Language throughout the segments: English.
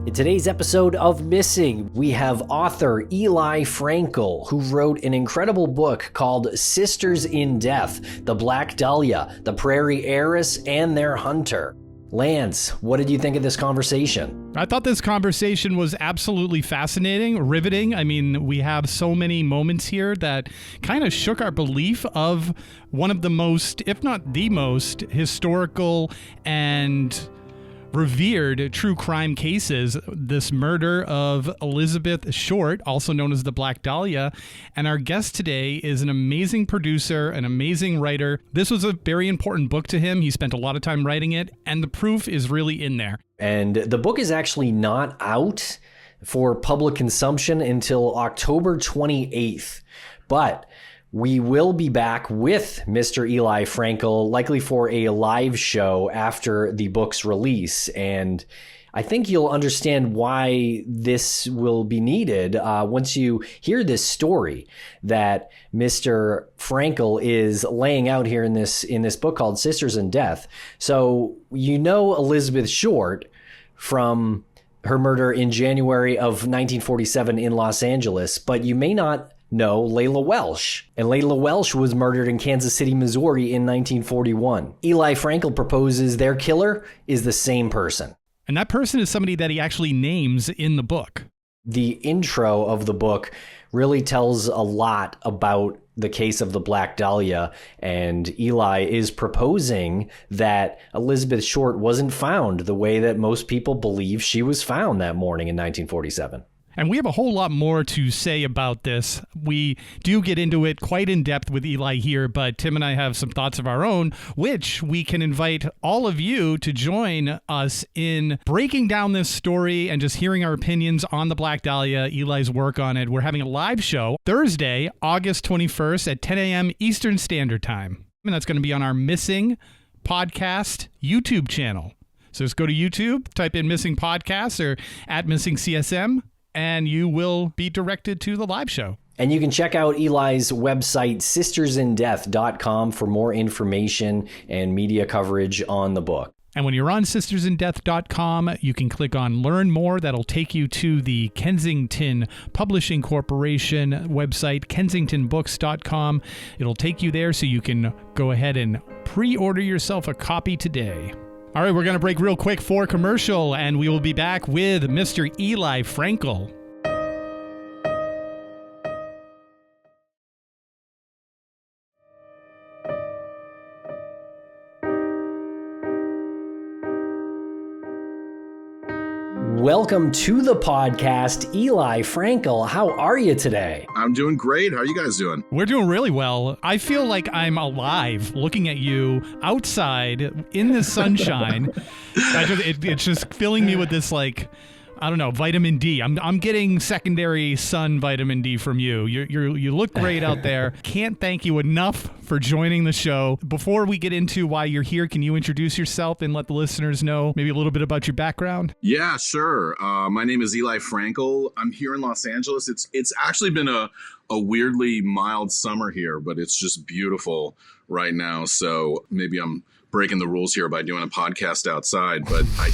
In today's episode of Missing, we have author Eli Frankel, who wrote an incredible book called Sisters in Death, The Black Dahlia, The Prairie Heiress, and Their Hunter. Lance, what did you think of this conversation? I thought this conversation was absolutely fascinating, riveting. I mean, we have so many moments here that kind of shook our belief of one of the most, if not the most, historical and revered true crime cases, this murder of Elizabeth Short, also known as the Black Dahlia. And our guest today is an amazing producer, an amazing writer. This was a very important book to him. He spent a lot of time writing it, and the proof is really in there. And the book is actually not out for public consumption until October 28th. But we will be back with Mr. Eli Frankel, likely for a live show after the book's release. And I think you'll understand why this will be needed once you hear this story that Mr. Frankel is laying out here in this book called Sisters in Death. So you know Elizabeth Short from her murder in January of 1947 in Los Angeles, but you may not know Leila Welsh. And Leila Welsh was murdered in Kansas City, Missouri in 1941. Eli Frankel proposes their killer is the same person. And that person is somebody that he actually names in the book. The intro of the book really tells a lot about the case of the Black Dahlia, and Eli is proposing that Elizabeth Short wasn't found the way that most people believe she was found that morning in 1947. And we have a whole lot more to say about this. We do get into it quite in depth with Eli here, but Tim and I have some thoughts of our own, which we can invite all of you to join us in breaking down this story and just hearing our opinions on the Black Dahlia, Eli's work on it. We're having a live show Thursday, August 21st at 10 a.m. Eastern Standard Time. And that's going to be on our Missing Podcast YouTube channel. So just go to YouTube, type in Missing Podcast or at Missing CSM, and you will be directed to the live show. And you can check out Eli's website, sistersindeath.com, for more information and media coverage on the book. And when you're on sistersindeath.com, you can click on Learn More. That'll take you to the Kensington Publishing Corporation website, kensingtonbooks.com. It'll take you there so you can go ahead and pre-order yourself a copy today. All right, we're going to break real quick for commercial, and we will be back with Mr. Eli Frankel. Welcome to the podcast, Eli Frankel. How are you today? I'm doing great. How are you guys doing? We're doing really well. I feel like I'm alive looking at you outside in the sunshine. It's just filling me with this, like, I don't know, vitamin D. I'm getting secondary sun vitamin D from you. You look great out there. Can't thank you enough for joining the show. Before we get into why you're here, can you introduce yourself and let the listeners know maybe a little bit about your background? Yeah, sure. My name is Eli Frankel. I'm here in Los Angeles. It's actually been a weirdly mild summer here, but it's just beautiful right now. So maybe I'm breaking the rules here by doing a podcast outside, but I,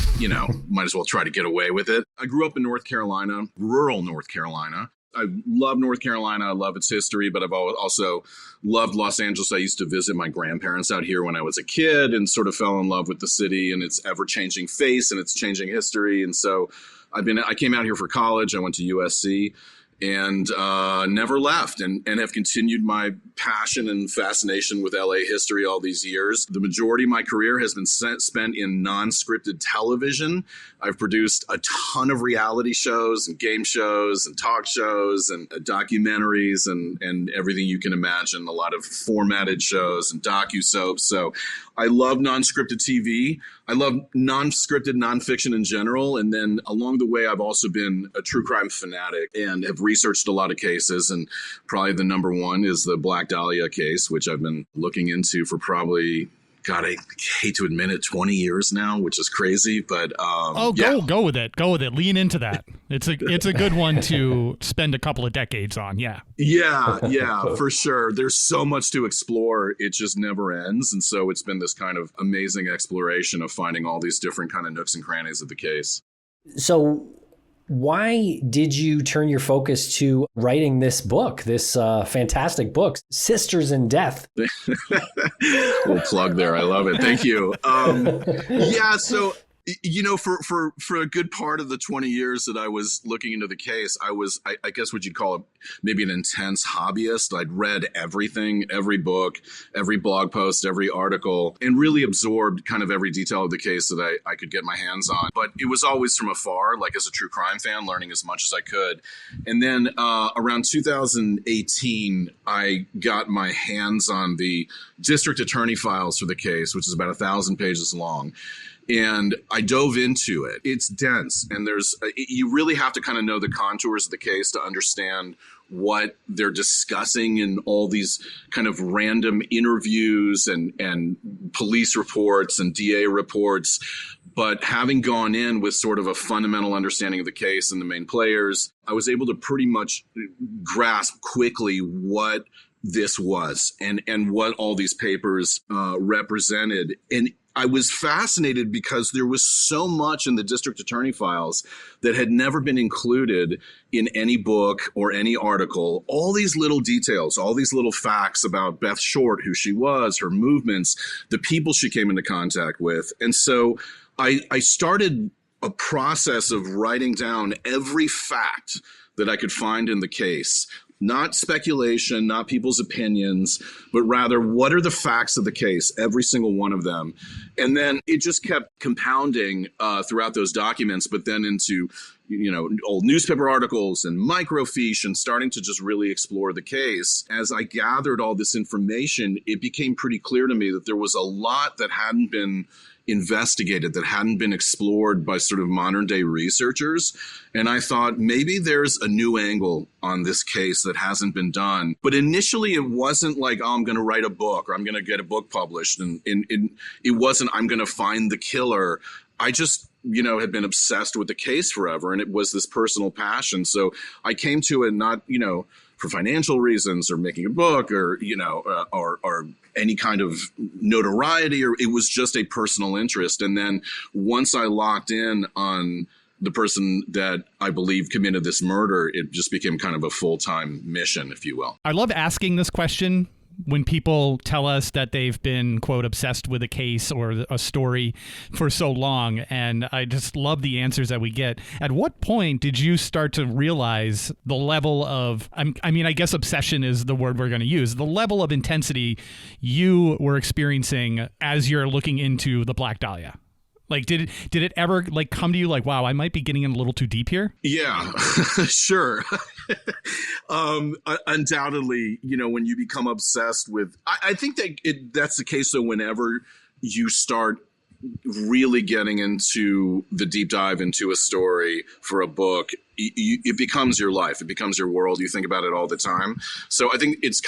might as well try to get away with it. I grew up in North Carolina, rural North Carolina. I love North Carolina. I love its history, but I've also loved Los Angeles. I used to visit my grandparents out here when I was a kid and sort of fell in love with the city and its ever-changing face and its changing history. And so I came out here for college. I went to USC. And never left and have continued my passion and fascination with LA history all these years. The majority of my career has been spent in non-scripted television. I've produced a ton of reality shows and game shows and talk shows and documentaries and everything you can imagine, a lot of formatted shows and docu-soaps. So I love non-scripted TV. I love non-scripted nonfiction in general. And then along the way, I've also been a true crime fanatic and have researched a lot of cases. And probably the number one is the Black Dahlia case, which I've been looking into for probably, God, I hate to admit it, 20 years now, which is crazy. But go with it. Go with it. Lean into that. It's a good one to spend a couple of decades on. Yeah, for sure. There's so much to explore. It just never ends. And so it's been this kind of amazing exploration of finding all these different kind of nooks and crannies of the case. So Why did you turn your focus to writing this book, this fantastic book, Sisters in Death? Little plug there. I love it. Thank you. Yeah, so for a good part of the 20 years that I was looking into the case, I guess what you'd call maybe an intense hobbyist. I'd read everything, every book, every blog post, every article, and really absorbed kind of every detail of the case that I could get my hands on. But it was always from afar, like as a true crime fan, learning as much as I could. And then around 2018, I got my hands on the district attorney files for the case, which is about 1,000 pages long. And I dove into it. It's dense, and you really have to kind of know the contours of the case to understand what they're discussing in all these kind of random interviews and police reports and DA reports. But having gone in with sort of a fundamental understanding of the case and the main players, I was able to pretty much grasp quickly what this was and what all these papers represented. And I was fascinated because there was so much in the district attorney files that had never been included in any book or any article. All these little details, all these little facts about Beth Short, who she was, her movements, the people she came into contact with. And so I started a process of writing down every fact that I could find in the case. Not speculation, not people's opinions, but rather what are the facts of the case, every single one of them. And then it just kept compounding throughout those documents, but then into old newspaper articles and microfiche and starting to just really explore the case. As I gathered all this information, it became pretty clear to me that there was a lot that hadn't been investigated, that hadn't been explored by sort of modern day researchers. And I thought maybe there's a new angle on this case that hasn't been done. But initially it wasn't like, oh, I'm going to write a book or I'm going to get a book published. And it wasn't, I'm going to find the killer. I just, had been obsessed with the case forever. And it was this personal passion. So I came to it not, for financial reasons or making a book or, or any kind of notoriety, or it was just a personal interest. And then once I locked in on the person that I believe committed this murder, it just became kind of a full-time mission, if you will. I love asking this question when people tell us that they've been, quote, obsessed with a case or a story for so long. And I just love the answers that we get. At what point did you start to realize the level of, I guess obsession is the word we're going to use, the level of intensity you were experiencing as you're looking into the Black Dahlia? Like, did it ever come to you like, wow, I might be getting in a little too deep here? Yeah, sure. Undoubtedly, when you become obsessed with, I think that that's the case. So whenever you start really getting into the deep dive into a story for a book, it becomes your life. It becomes your world. You think about it all the time. So I think it's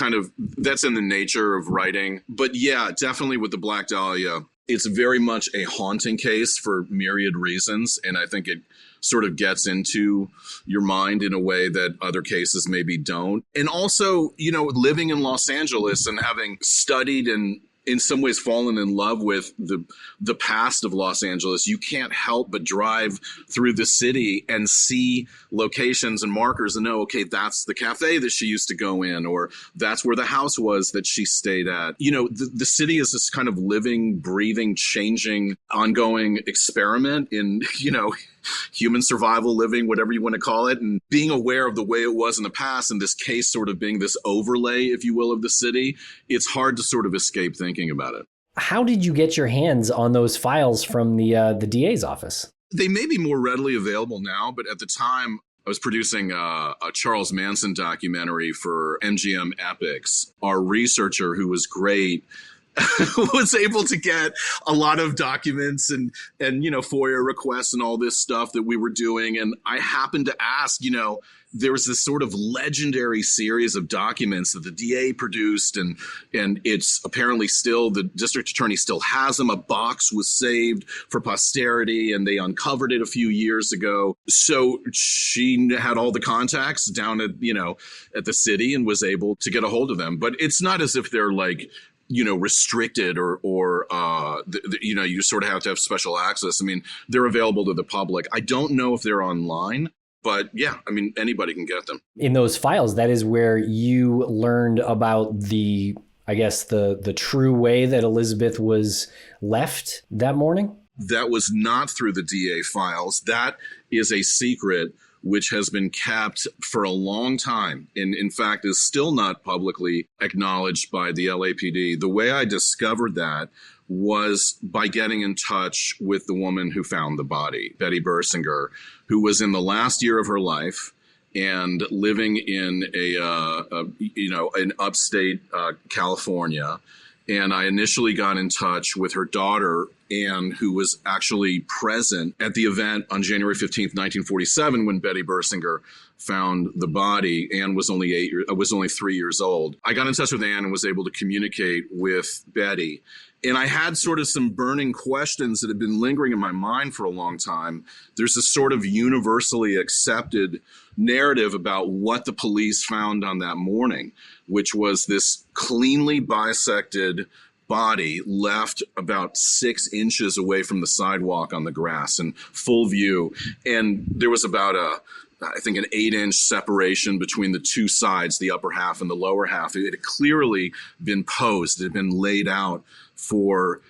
that's in the nature of writing. But yeah, definitely with the Black Dahlia, it's very much a haunting case for myriad reasons. And I think it sort of gets into your mind in a way that other cases maybe don't. And also, living in Los Angeles and having studied and in some ways fallen in love with the past of Los Angeles, you can't help but drive through the city and see locations and markers and know, okay, that's the cafe that she used to go in, or that's where the house was that she stayed at. The city is this kind of living, breathing, changing, ongoing experiment in, human survival, living, whatever you want to call it, and being aware of the way it was in the past, and this case sort of being this overlay, if you will, of the city, it's hard to sort of escape thinking about it. How did you get your hands on those files from the DA's office? They may be more readily available now, but at the time, I was producing a Charles Manson documentary for MGM Epics. Our researcher, who was great, was able to get a lot of documents and FOIA requests and all this stuff that we were doing. And I happened to ask, there was this sort of legendary series of documents that the DA produced, and it's apparently still, the district attorney still has them. A box was saved for posterity, and they uncovered it a few years ago. So she had all the contacts down at the city and was able to get a hold of them. But it's not as if they're restricted or you sort of have to have special access. I mean, they're available to the public. I don't know if they're online. But yeah, I mean, anybody can get them. In those files, that is where you learned about the true way that Elizabeth was left that morning? That was not through the DA files. That is a secret which has been kept for a long time, and in fact is still not publicly acknowledged by the LAPD. The way I discovered that was by getting in touch with the woman who found the body, Betty Bersinger, who was in the last year of her life and living in in upstate California. And I initially got in touch with her daughter, Anne, who was actually present at the event on January 15th, 1947, when Betty Bersinger found the body. Anne was only 3 years old. I got in touch with Anne and was able to communicate with Betty. And I had sort of some burning questions that had been lingering in my mind for a long time. There's this sort of universally accepted narrative about what the police found on that morning, which was this cleanly bisected body left about 6 inches away from the sidewalk on the grass in full view. And there was about I think an 8-inch separation between the two sides, the upper half and the lower half. It had clearly been posed. It had been laid out for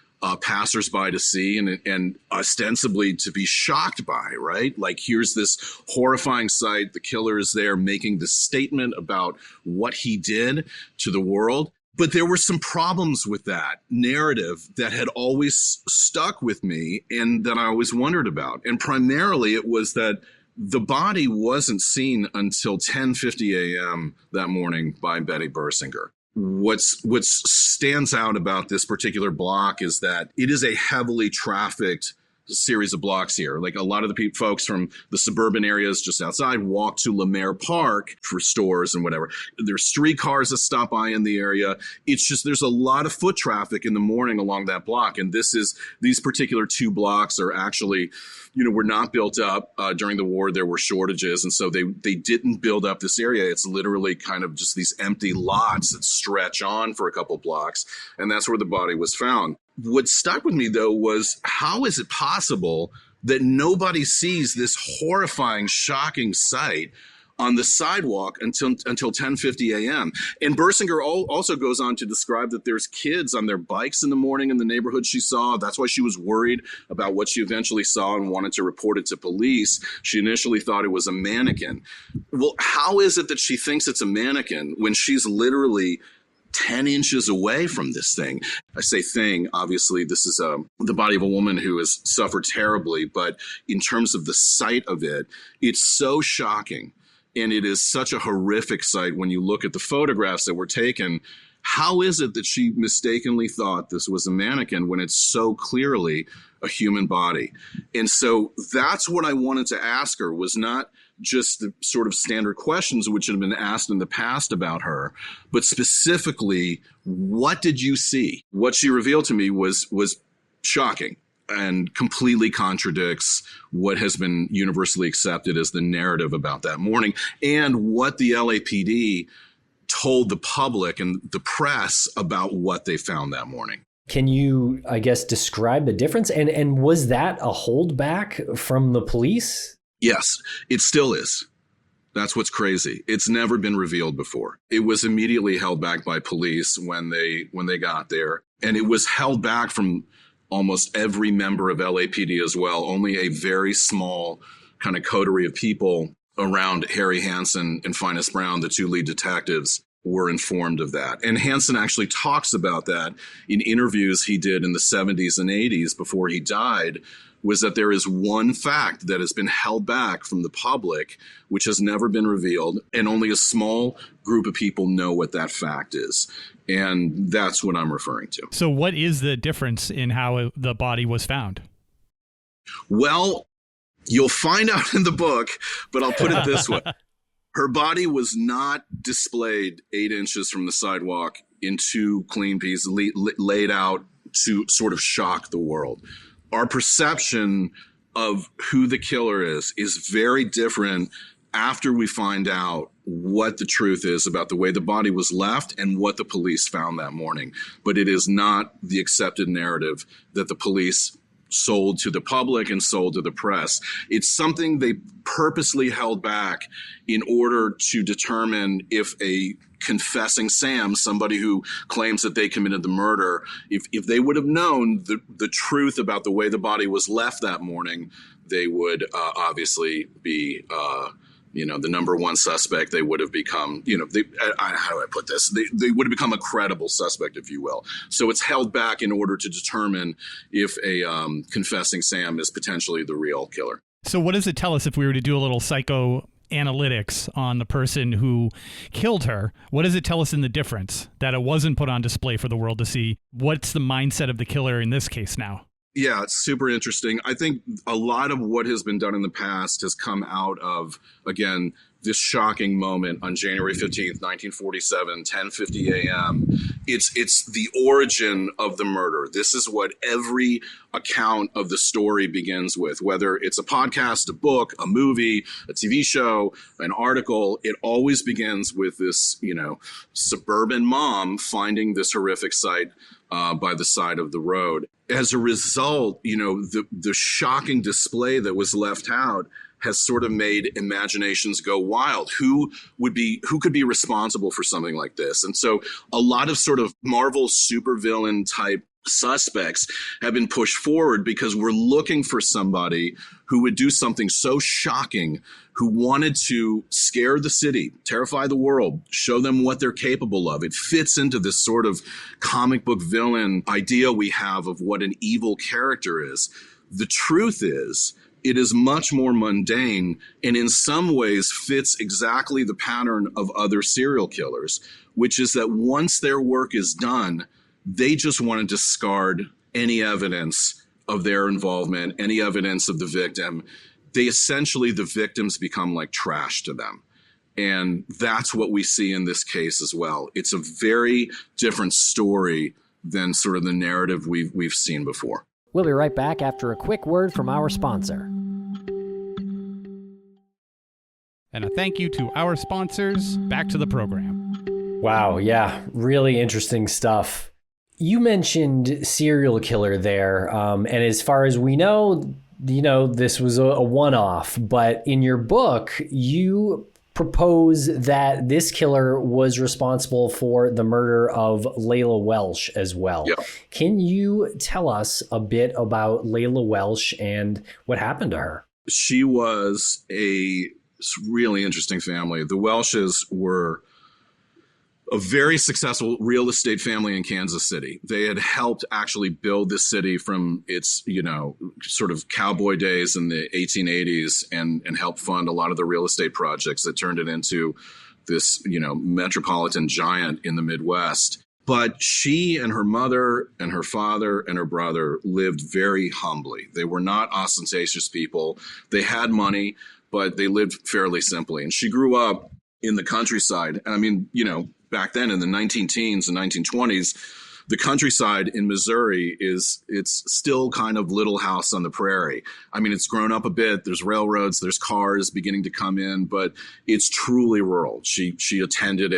passersby to see and ostensibly to be shocked by, right? Like, here's this horrifying sight. The killer is there making this statement about what he did to the world. But there were some problems with that narrative that had always stuck with me and that I always wondered about. And primarily it was that the body wasn't seen until 10:50 a.m. that morning by Betty Bersinger. What stands out about this particular block is that it is a heavily trafficked series of blocks here. Like, a lot of the folks from the suburban areas just outside walk to Lemaire Park for stores and whatever. There's streetcars that stop by in the area. It's just, there's a lot of foot traffic in the morning along that block. And these particular 2 blocks are actually, were not built up during the war. There were shortages. And so they didn't build up this area. It's literally kind of just these empty lots that stretch on for a couple blocks. And that's where the body was found. What stuck with me, though, was how is it possible that nobody sees this horrifying, shocking sight on the sidewalk until 10:50 a.m. And Bersinger also goes on to describe that there's kids on their bikes in the morning in the neighborhood she saw. That's why she was worried about what she eventually saw and wanted to report it to police. She initially thought it was a mannequin. Well, how is it that she thinks it's a mannequin when she's literally 10 inches away from this thing? I say thing, obviously this is the body of a woman who has suffered terribly, but in terms of the sight of it, it's so shocking. And it is such a horrific sight when you look at the photographs that were taken. How is it that she mistakenly thought this was a mannequin when it's so clearly a human body? And so that's what I wanted to ask her, was not just the sort of standard questions which had been asked in the past about her, but specifically, what did you see? What she revealed to me was shocking and completely contradicts what has been universally accepted as the narrative about that morning and what the LAPD told the public and the press about what they found that morning. Can you, I guess, describe the difference? And was that a holdback from the police? Yes, it still is. That's what's crazy. It's never been revealed before. It was immediately held back by police when they got there. And it was held back from almost every member of LAPD as well. Only a very small kind of coterie of people around Harry Hansen and Finus Brown, the 2 lead detectives, were informed of that. And Hansen actually talks about that in interviews he did in the 70s and 80s before he died, was that there is one fact that has been held back from the public, which has never been revealed, and only a small group of people know what that fact is. And that's what I'm referring to. So what is the difference in how the body was found? Well, you'll find out in the book, but I'll put it this way. Her body was not displayed 8 inches from the sidewalk in 2 clean pieces laid out to sort of shock the world. Our perception of who the killer is very different after we find out what the truth is about the way the body was left and what the police found that morning. But it is not the accepted narrative that the police sold to the public and sold to the press. It's something they purposely held back in order to determine if a confessing Sam, somebody who claims that they committed the murder, if they would have known the truth about the way the body was left that morning, they would obviously be the number one suspect. They would have become, how do I put this? They would have become a credible suspect, if you will. So it's held back in order to determine if a confessing Sam is potentially the real killer. So what does it tell us if we were to do a little psychoanalytics on the person who killed her? What does it tell us in the difference that it wasn't put on display for the world to see? What's the mindset of the killer in this case now? Yeah, it's super interesting. I think a lot of what has been done in the past has come out of, again, this shocking moment on January 15th, 1947, 10:50 a.m. It's the origin of the murder. This is what every account of the story begins with, whether it's a podcast, a book, a movie, a TV show, an article. It always begins with this, suburban mom finding this horrific sight by the side of the road. As a result, the shocking display that was left out has sort of made imaginations go wild. Who could be responsible for something like this? And so a lot of sort of Marvel supervillain type suspects have been pushed forward because we're looking for somebody who would do something so shocking, who wanted to scare the city, terrify the world, show them what they're capable of. It fits into this sort of comic book villain idea we have of what an evil character is. The truth is, it is much more mundane and in some ways fits exactly the pattern of other serial killers, which is that once their work is done, they just want to discard any evidence of their involvement, any evidence of the victim. The victims become like trash to them. And that's what we see in this case as well. It's a very different story than sort of the narrative we've seen before. We'll be right back after a quick word from our sponsor. And a thank you to our sponsors. Back to the program. Wow, yeah, really interesting stuff. You mentioned serial killer there, and as far as we know, this was a one-off, but in your book, you propose that this killer was responsible for the murder of Leila Welsh as well. Yeah. Can you tell us a bit about Leila Welsh and what happened to her? She was a really interesting family. The Welshes were a very successful real estate family in Kansas City. They had helped actually build this city from its, sort of cowboy days in the 1880s and helped fund a lot of the real estate projects that turned it into this, metropolitan giant in the Midwest. But she and her mother and her father and her brother lived very humbly. They were not ostentatious people. They had money, but they lived fairly simply. And she grew up in the countryside. I mean, back then in the 19-teens and 1920s, the countryside in Missouri it's still kind of Little House on the Prairie. I mean, it's grown up a bit. There's railroads, there's cars beginning to come in, but it's truly rural. She attended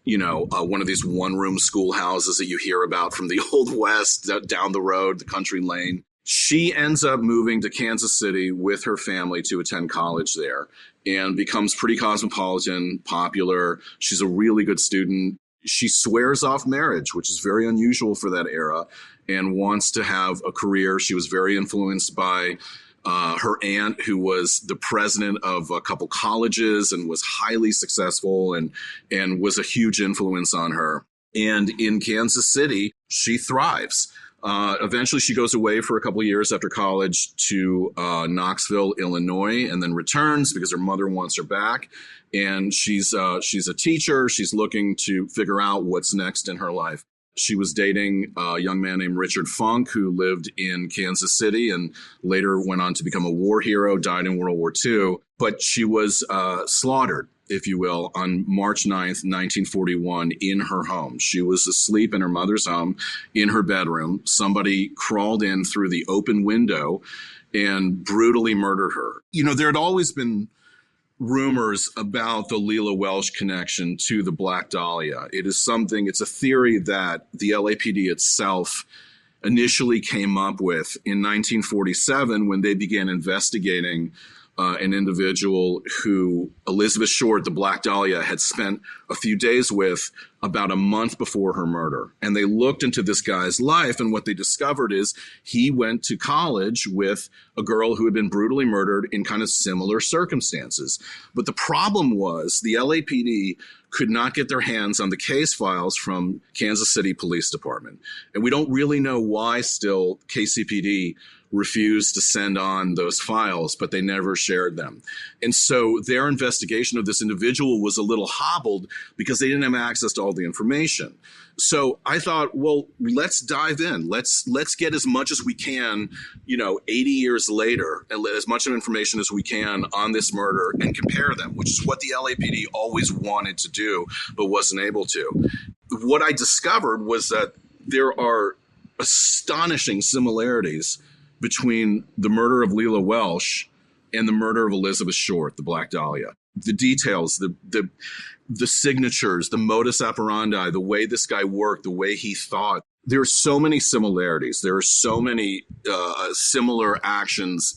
one of these one-room schoolhouses that you hear about from the Old West down the road, the country lane. She ends up moving to Kansas City with her family to attend college there and becomes pretty cosmopolitan, popular. She's a really good student. She swears off marriage, which is very unusual for that era, and wants to have a career. She was very influenced by her aunt, who was the president of a couple colleges and was highly successful and was a huge influence on her. And in Kansas City, she thrives. Eventually, she goes away for a couple of years after college to Knoxville, Illinois, and then returns because her mother wants her back. And she's a teacher. She's looking to figure out what's next in her life. She was dating a young man named Richard Funk, who lived in Kansas City and later went on to become a war hero, died in World War II. But she was slaughtered, if you will, on March 9th, 1941 in her home. She was asleep in her mother's home in her bedroom. Somebody crawled in through the open window and brutally murdered her. There had always been rumors about the Leila Welsh connection to the Black Dahlia. It's a theory that the LAPD itself initially came up with in 1947 when they began investigating an individual who Elizabeth Short, the Black Dahlia, had spent a few days with about a month before her murder. And they looked into this guy's life, and what they discovered is he went to college with a girl who had been brutally murdered in kind of similar circumstances. But the problem was the LAPD could not get their hands on the case files from Kansas City Police Department. And we don't really know why still KCPD refused to send on those files, but they never shared them. And so their investigation of this individual was a little hobbled because they didn't have access to all the information. So I thought, well, let's dive in. Let's get as much as we can, 80 years later, and as much information as we can on this murder and compare them, which is what the LAPD always wanted to do, but wasn't able to. What I discovered was that there are astonishing similarities between the murder of Leila Welsh and the murder of Elizabeth Short, the Black Dahlia. The details, the signatures, the modus operandi, the way this guy worked, the way he thought. There are so many similarities. There are so many similar actions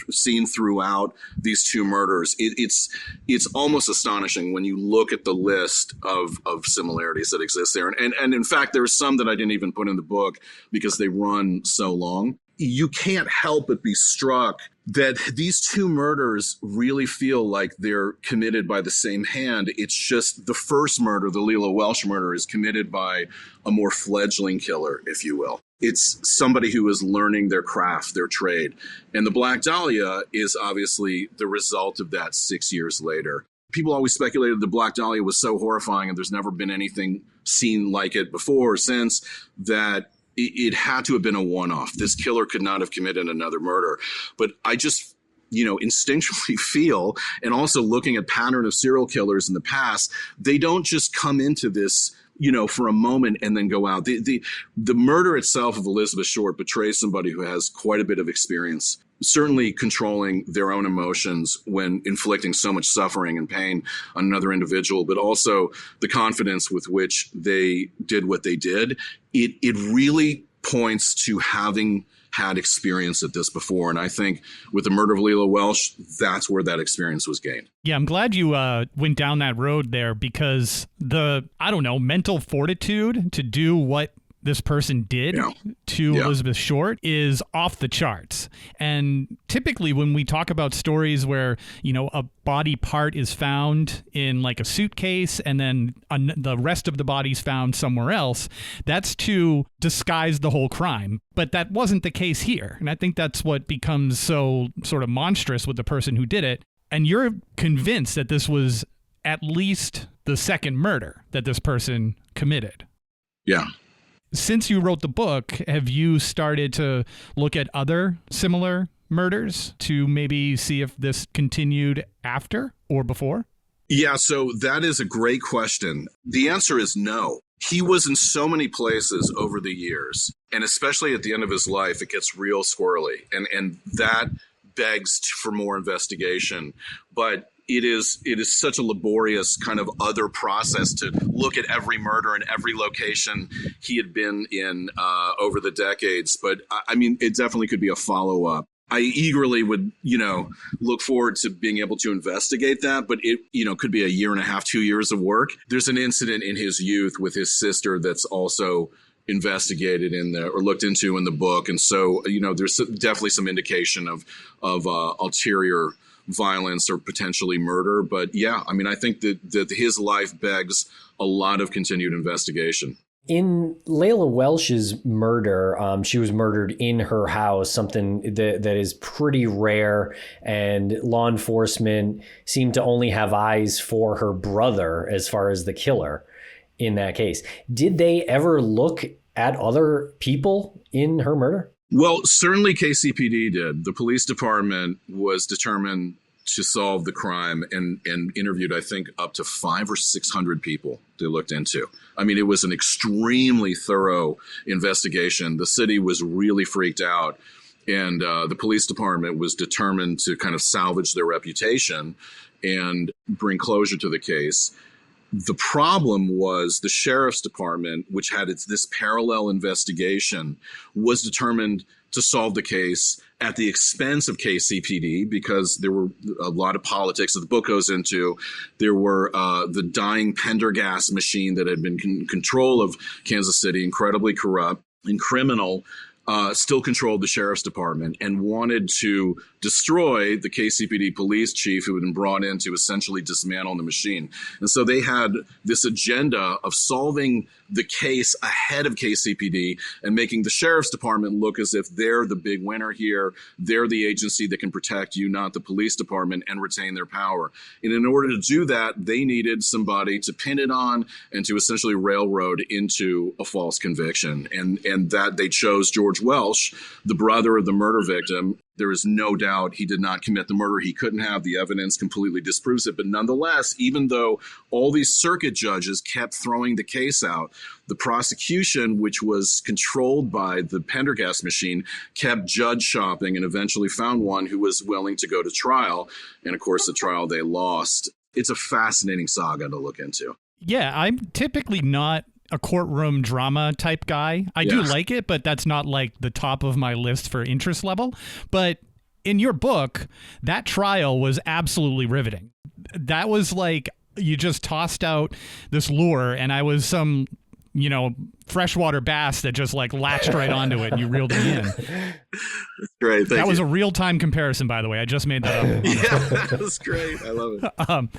seen throughout these two murders. It's almost astonishing when you look at the list of similarities that exist there. And in fact, there are some that I didn't even put in the book because they run so long. You can't help but be struck that these two murders really feel like they're committed by the same hand. It's just the first murder, the Leila Welsh murder, is committed by a more fledgling killer, if you will. It's somebody who is learning their craft, their trade. And the Black Dahlia is obviously the result of that 6 years later. People always speculated the Black Dahlia was so horrifying and there's never been anything seen like it before or since, that it had to have been a one-off. This killer could not have committed another murder. But I just, instinctually feel, and also looking at pattern of serial killers in the past, they don't just come into this, for a moment and then go out. The murder itself of Elizabeth Short betrays somebody who has quite a bit of experience, certainly controlling their own emotions when inflicting so much suffering and pain on another individual, but also the confidence with which they did what they did. It really points to having had experience at this before. And I think with the murder of Leila Welsh, that's where that experience was gained. Yeah, I'm glad you went down that road there, because mental fortitude to do what this person did to Elizabeth Short is off the charts. And typically when we talk about stories where, a body part is found in like a suitcase and then the rest of the body's found somewhere else, that's to disguise the whole crime. But that wasn't the case here. And I think that's what becomes so sort of monstrous with the person who did it. And you're convinced that this was at least the second murder that this person committed. Yeah. Since you wrote the book, have you started to look at other similar murders to maybe see if this continued after or before? Yeah, so that is a great question. The answer is no. He was in so many places over the years, and especially at the end of his life, it gets real squirrely, and that begs for more investigation. But it is such a laborious kind of other process to look at every murder and every location he had been in over the decades. But I mean, it definitely could be a follow-up. I eagerly would, look forward to being able to investigate that, but it, could be a year and a half, 2 years of work. There's an incident in his youth with his sister that's also investigated or looked into in the book. And so, there's definitely some indication of ulterior violence or potentially murder. But yeah, I mean, I think that his life begs a lot of continued investigation. In Leila Welsh's murder, she was murdered in her house, something that is pretty rare, and law enforcement seemed to only have eyes for her brother as far as the killer in that case. Did they ever look at other people in her murder? Well, certainly KCPD did. The police department was determined to solve the crime and interviewed, I think, up to 500 or 600 people they looked into. I mean, it was an extremely thorough investigation. The city was really freaked out, and the police department was determined to kind of salvage their reputation and bring closure to the case. The problem was the sheriff's department, which had this parallel investigation, was determined to solve the case at the expense of KCPD because there were a lot of politics that the book goes into. There were the dying Pendergast machine that had been in control of Kansas City, incredibly corrupt and criminal, still controlled the sheriff's department and wanted to destroy the KCPD police chief who had been brought in to essentially dismantle the machine. And so they had this agenda of solving the case ahead of KCPD and making the sheriff's department look as if they're the big winner here. They're the agency that can protect you, not the police department, and retain their power. And in order to do that, they needed somebody to pin it on and to essentially railroad into a false conviction. And that they chose George Welsh, the brother of the murder victim. There is no doubt he did not commit the murder. He couldn't have. The evidence completely disproves it. But nonetheless, even though all these circuit judges kept throwing the case out, the prosecution, which was controlled by the Pendergast machine, kept judge shopping and eventually found one who was willing to go to trial. And of course, the trial they lost. It's a fascinating saga to look into. Yeah, I'm typically not a courtroom drama type guy. I do like it, but that's not like the top of my list for interest level. But in your book, that trial was absolutely riveting. That was like you just tossed out this lure and I was some, freshwater bass that just like latched right onto it and you reeled me in. That's great. That was a real-time comparison, by the way. I just made that up. Yeah, that was great. I love it.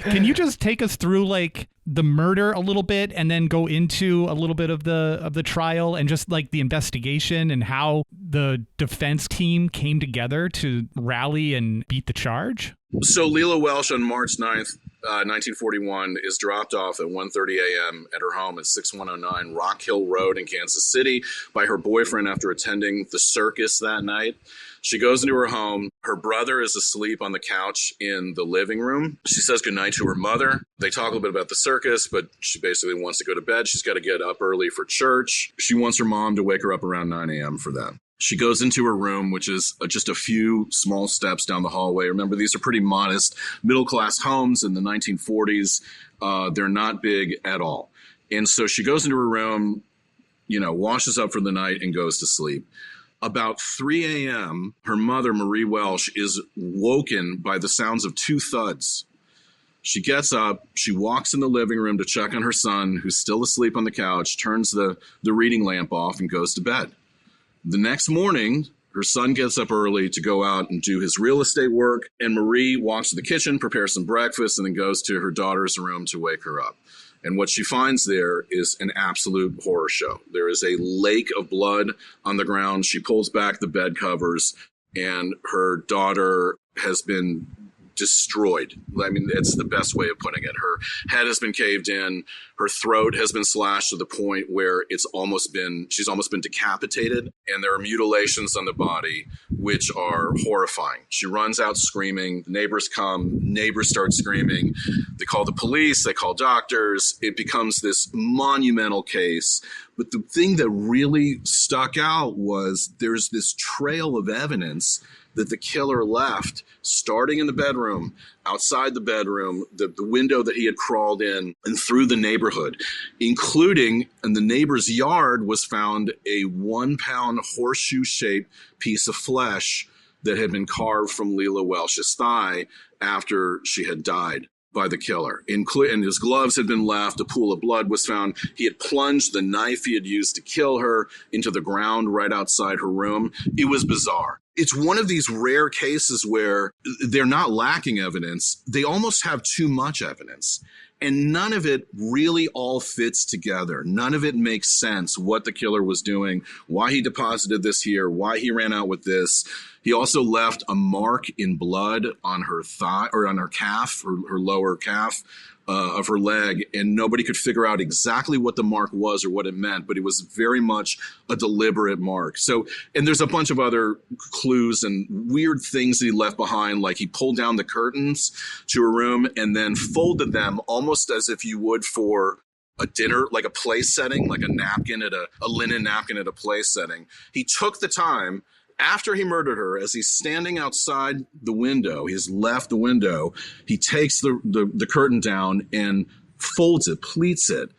Can you just take us through like the murder a little bit and then go into a little bit of the trial and just like the investigation and how the defense team came together to rally and beat the charge? So Leila Welsh on March 9th, 1941 is dropped off at 1:30 a.m. at her home at 6109 Rock Hill Road in Kansas City by her boyfriend after attending the circus that night. She goes into her home. Her brother is asleep on the couch in the living room. She says goodnight to her mother. They talk a little bit about the circus, but she basically wants to go to bed. She's got to get up early for church. She wants her mom to wake her up around 9 a.m. for that. She goes into her room, which is just a few small steps down the hallway. Remember, these are pretty modest middle-class homes in the 1940s. They're not big at all. And so she goes into her room, washes up for the night and goes to sleep. About 3 a.m., her mother, Marie Welsh, is woken by the sounds of two thuds. She gets up, she walks in the living room to check on her son, who's still asleep on the couch, turns the reading lamp off and goes to bed. The next morning, her son gets up early to go out and do his real estate work, and Marie walks to the kitchen, prepares some breakfast, and then goes to her daughter's room to wake her up. And what she finds there is an absolute horror show. There is a lake of blood on the ground. She pulls back the bed covers, and her daughter has been destroyed. I mean, it's the best way of putting it. Her head has been caved in. Her throat has been slashed to the point where she's almost been decapitated. And there are mutilations on the body, which are horrifying. She runs out screaming. The neighbors come. Neighbors start screaming. They call the police. They call doctors. It becomes this monumental case. But the thing that really stuck out was there's this trail of evidence that the killer left, starting in the bedroom, outside the bedroom, the window that he had crawled in, and through the neighborhood, including in the neighbor's yard was found a 1-pound horseshoe-shaped piece of flesh that had been carved from Leila Welsh's thigh after she had died by the killer. And his gloves had been left. A pool of blood was found. He had plunged the knife he had used to kill her into the ground right outside her room. It was bizarre. It's one of these rare cases where they're not lacking evidence. They almost have too much evidence. And none of it really all fits together. None of it makes sense what the killer was doing, why he deposited this here, why he ran out with this. He also left a mark in blood on her thigh or on her calf, her lower calf of her leg, and nobody could figure out exactly what the mark was or what it meant, but it was very much a deliberate mark. So, and there's a bunch of other clues and weird things that he left behind, like he pulled down the curtains to her room and then folded them almost as if you would for a dinner, like a place setting, like a linen napkin at a place setting. He took the time after he murdered her, as he's standing outside the window, he's left the window, he takes the curtain down and folds it, pleats it,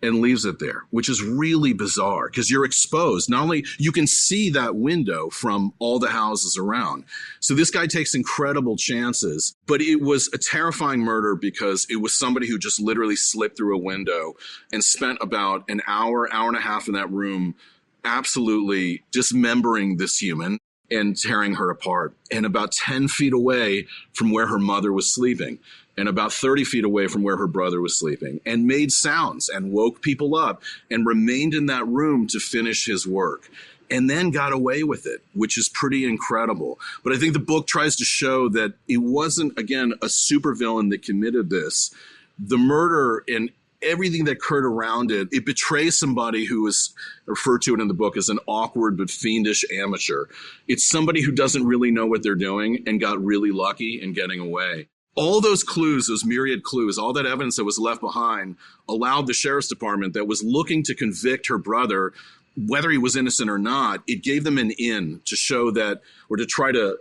and leaves it there, which is really bizarre because you're exposed. Not only you can see that window from all the houses around. So this guy takes incredible chances, but it was a terrifying murder because it was somebody who just literally slipped through a window and spent about an hour, hour and a half in that room, absolutely dismembering this human and tearing her apart. And about 10 feet away from where her mother was sleeping, and about 30 feet away from where her brother was sleeping, and made sounds and woke people up and remained in that room to finish his work, and then got away with it, which is pretty incredible. But I think the book tries to show that it wasn't, again, a supervillain that committed this. The murder and everything that occurred around it, it betrays somebody who is referred to it in the book as an awkward but fiendish amateur. It's somebody who doesn't really know what they're doing and got really lucky in getting away. All those clues, those myriad clues, all that evidence that was left behind allowed the sheriff's department that was looking to convict her brother, whether he was innocent or not, it gave them an in to show that, or to try to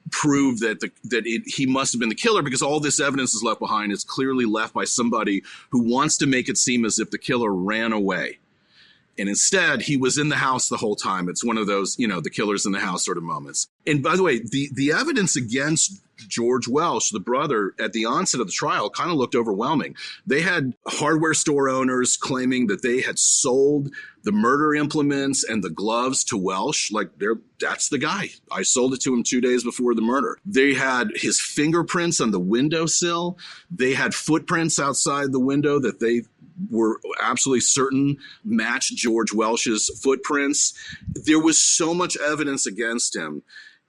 prove that he must have been the killer, because all this evidence is left behind. It's clearly left by somebody who wants to make it seem as if the killer ran away. And instead, he was in the house the whole time. It's one of those, the killer's in the house sort of moments. And by the way, the evidence against George Welsh, the brother, at the onset of the trial kind of looked overwhelming. They had hardware store owners claiming that they had sold the murder implements and the gloves to Welsh. Like, that's the guy. I sold it to him 2 days before the murder. They had his fingerprints on the windowsill. They had footprints outside the window that they were absolutely certain matched George Welsh's footprints. There was so much evidence against him.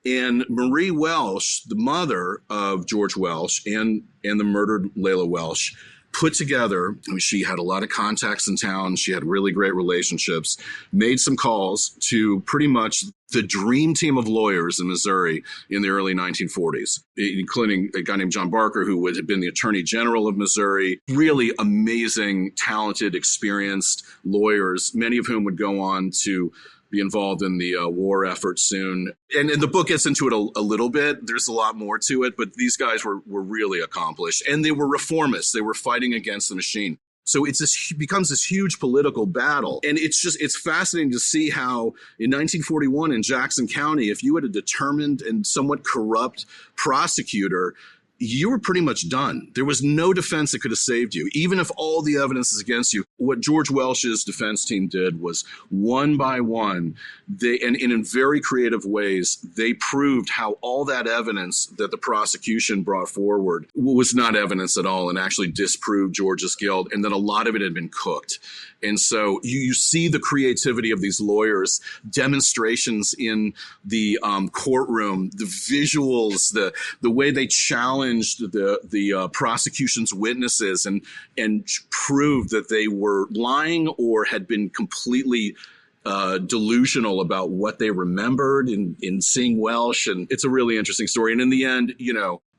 And Marie Welsh, the mother of George Welsh and the murdered Leila Welsh, put together, she had a lot of contacts in town. She had really great relationships, made some calls to pretty much the dream team of lawyers in Missouri in the early 1940s, including a guy named John Barker, who had been the Attorney General of Missouri. Really amazing, talented, experienced lawyers, many of whom would go on to be involved in the war effort soon. And the book gets into it a little bit. There's a lot more to it, but these guys were really accomplished. And they were reformists. They were fighting against the machine. So it becomes this huge political battle. And it's fascinating to see how in 1941 in Jackson County, if you had a determined and somewhat corrupt prosecutor, you were pretty much done. There was no defense that could have saved you, even if all the evidence is against you. What George Welsh's defense team did was, one by one, and in very creative ways, they proved how all that evidence that the prosecution brought forward was not evidence at all, and actually disproved George's guilt, and that a lot of it had been cooked. And so you see the creativity of these lawyers, demonstrations in the courtroom, the visuals, the way they challenged the prosecution's witnesses and proved that they were lying or had been completely delusional about what they remembered in seeing Welsh. And it's a really interesting story. And in the end,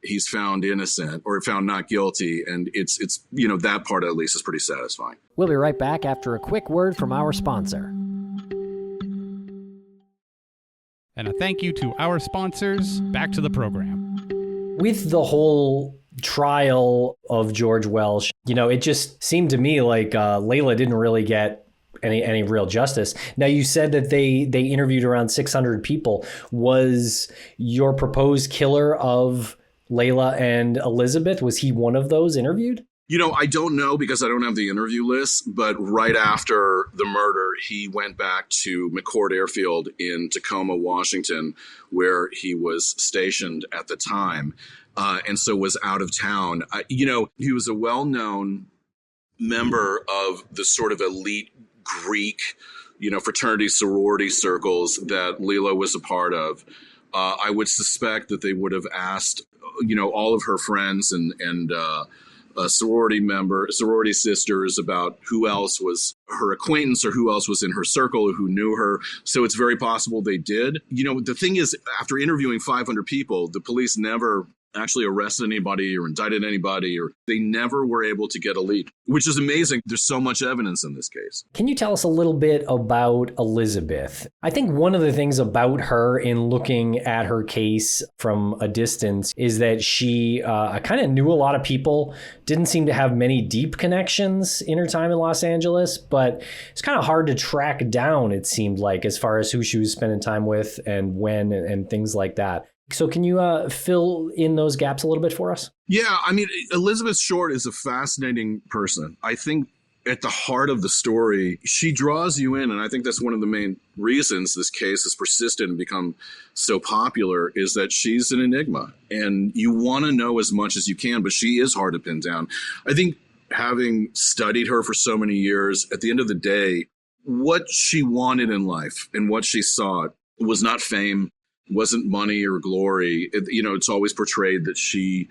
he's found innocent or found not guilty. And it's that part at least is pretty satisfying. We'll be right back after a quick word from our sponsor. And a thank you to our sponsors. Back to the program. With the whole trial of George Welsh, it just seemed to me like Leila didn't really get any real justice. Now, you said that they interviewed around 600 people. Was your proposed killer of Leila and Elizabeth, was he one of those interviewed? I don't know because I don't have the interview list, but right after the murder, he went back to McCord Airfield in Tacoma, Washington, where he was stationed at the time, and so was out of town. He was a well-known member of the sort of elite Greek, fraternity sorority circles that Leila was a part of. I would suspect that they would have asked, all of her friends and sorority sisters about who else was her acquaintance or who else was in her circle or who knew her. So it's very possible they did. The thing is, after interviewing 500 people, the police never actually arrested anybody or indicted anybody, or they never were able to get a lead, which is amazing. There's so much evidence in this case. Can you tell us a little bit about Elizabeth? I think one of the things about her in looking at her case from a distance is that she kind of knew a lot of people, didn't seem to have many deep connections in her time in Los Angeles, but it's kind of hard to track down, it seemed like, as far as who she was spending time with and when and things like that. So can you fill in those gaps a little bit for us? Yeah, I mean, Elizabeth Short is a fascinating person. I think at the heart of the story, she draws you in. And I think that's one of the main reasons this case has persisted and become so popular, is that she's an enigma. And you want to know as much as you can, but she is hard to pin down. I think having studied her for so many years, at the end of the day, what she wanted in life and what she sought was not fame, wasn't money or glory. It's always portrayed that she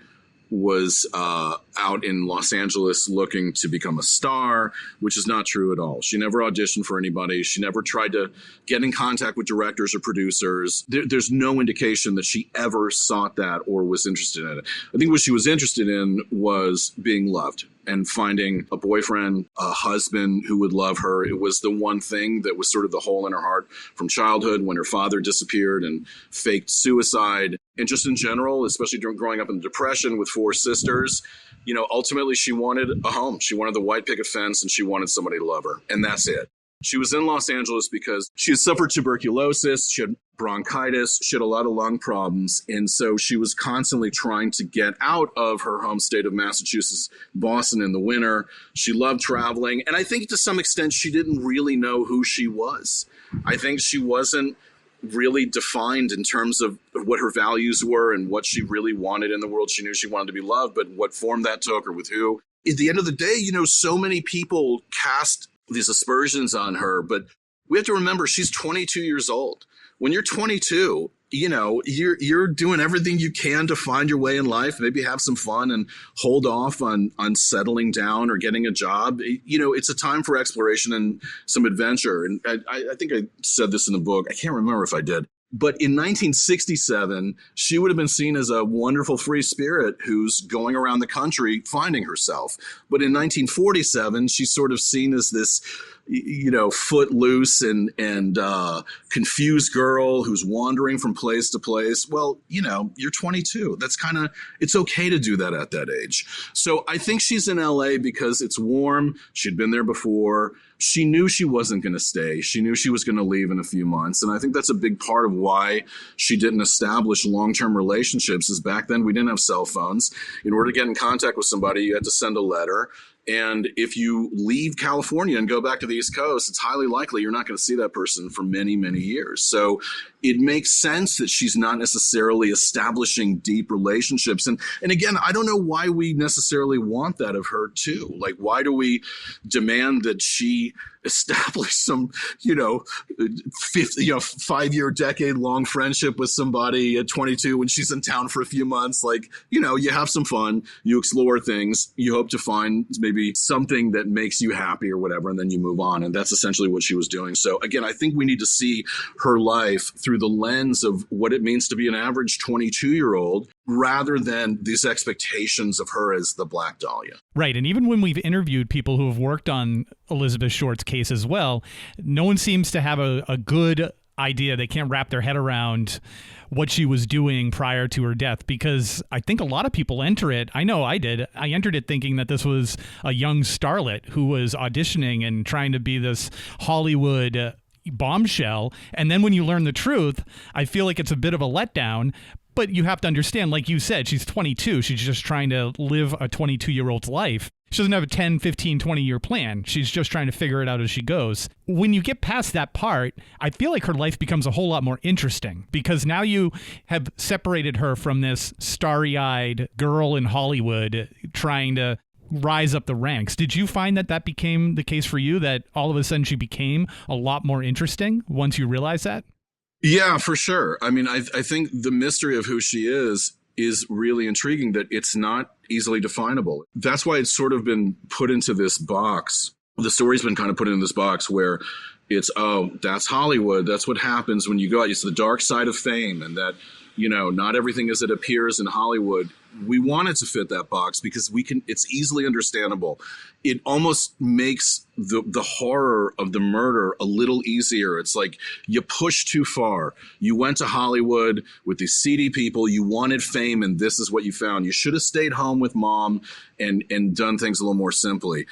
was out in Los Angeles looking to become a star, which is not true at all. She never auditioned for anybody. She never tried to get in contact with directors or producers. There's no indication that she ever sought that or was interested in it. I think what she was interested in was being loved and finding a boyfriend, a husband who would love her. It was the one thing that was sort of the hole in her heart from childhood, when her father disappeared and faked suicide. And just in general, especially during growing up in the Depression with 4 sisters, ultimately she wanted a home. She wanted the white picket fence, and she wanted somebody to love her. And that's it. She was in Los Angeles because she had suffered tuberculosis, she had bronchitis, she had a lot of lung problems. And so she was constantly trying to get out of her home state of Massachusetts, Boston in the winter. She loved traveling. And I think to some extent, she didn't really know who she was. I think she wasn't really defined in terms of what her values were and what she really wanted in the world. She knew she wanted to be loved, but what form that took or with who. At the end of the day, so many people cast these aspersions on her, but we have to remember she's 22 years old. When you're 22, you're doing everything you can to find your way in life, maybe have some fun and hold off on settling down or getting a job. It's a time for exploration and some adventure. And I think I said this in the book. I can't remember if I did. But in 1967, she would have been seen as a wonderful free spirit who's going around the country finding herself. But in 1947, she's sort of seen as this, footloose and confused girl who's wandering from place to place. Well, you're 22. That's it's okay to do that at that age. So I think she's in LA because it's warm. She'd been there before. She knew she wasn't going to stay. She knew she was going to leave in a few months. And I think that's a big part of why she didn't establish long-term relationships, is back then we didn't have cell phones. In order to get in contact with somebody, you had to send a letter. And if you leave California and go back to the East Coast, it's highly likely you're not going to see that person for many, many years. So it makes sense that she's not necessarily establishing deep relationships. And again, I don't know why we necessarily want that of her too. Like, why do we demand that she establish some, 5-year, decade-long friendship with somebody at 22 when she's in town for a few months? Like, you have some fun, you explore things, you hope to find maybe something that makes you happy or whatever, and then you move on. And that's essentially what she was doing. So again, I think we need to see her life through the lens of what it means to be an average 22-year-old, rather than these expectations of her as the Black Dahlia. Right. And even when we've interviewed people who have worked on Elizabeth Short's case as well, no one seems to have a good idea. They can't wrap their head around what she was doing prior to her death, because I think a lot of people enter it. I know I did. I entered it thinking that this was a young starlet who was auditioning and trying to be this Hollywood bombshell. And then when you learn the truth, I feel like it's a bit of a letdown. But you have to understand, like you said, she's 22. She's just trying to live a 22-year-old's life. She doesn't have a 10, 15, 20-year plan. She's just trying to figure it out as she goes. When you get past that part, I feel like her life becomes a whole lot more interesting, because now you have separated her from this starry-eyed girl in Hollywood trying to rise up the ranks. Did you find that became the case for you, that all of a sudden she became a lot more interesting once you realized that? Yeah, for sure. I mean, I think the mystery of who she is really intriguing, that it's not easily definable. That's why it's sort of been put into this box. The story's been kind of put in this box where it's, oh, that's Hollywood. That's what happens when you go out. It's the dark side of fame, and that, not everything as it appears in Hollywood. We wanted to fit that box because it's easily understandable. It almost makes the horror of the murder a little easier. It's like you push too far. You went to Hollywood with these seedy people. You wanted fame, and this is what you found. You should have stayed home with mom and done things a little more simply.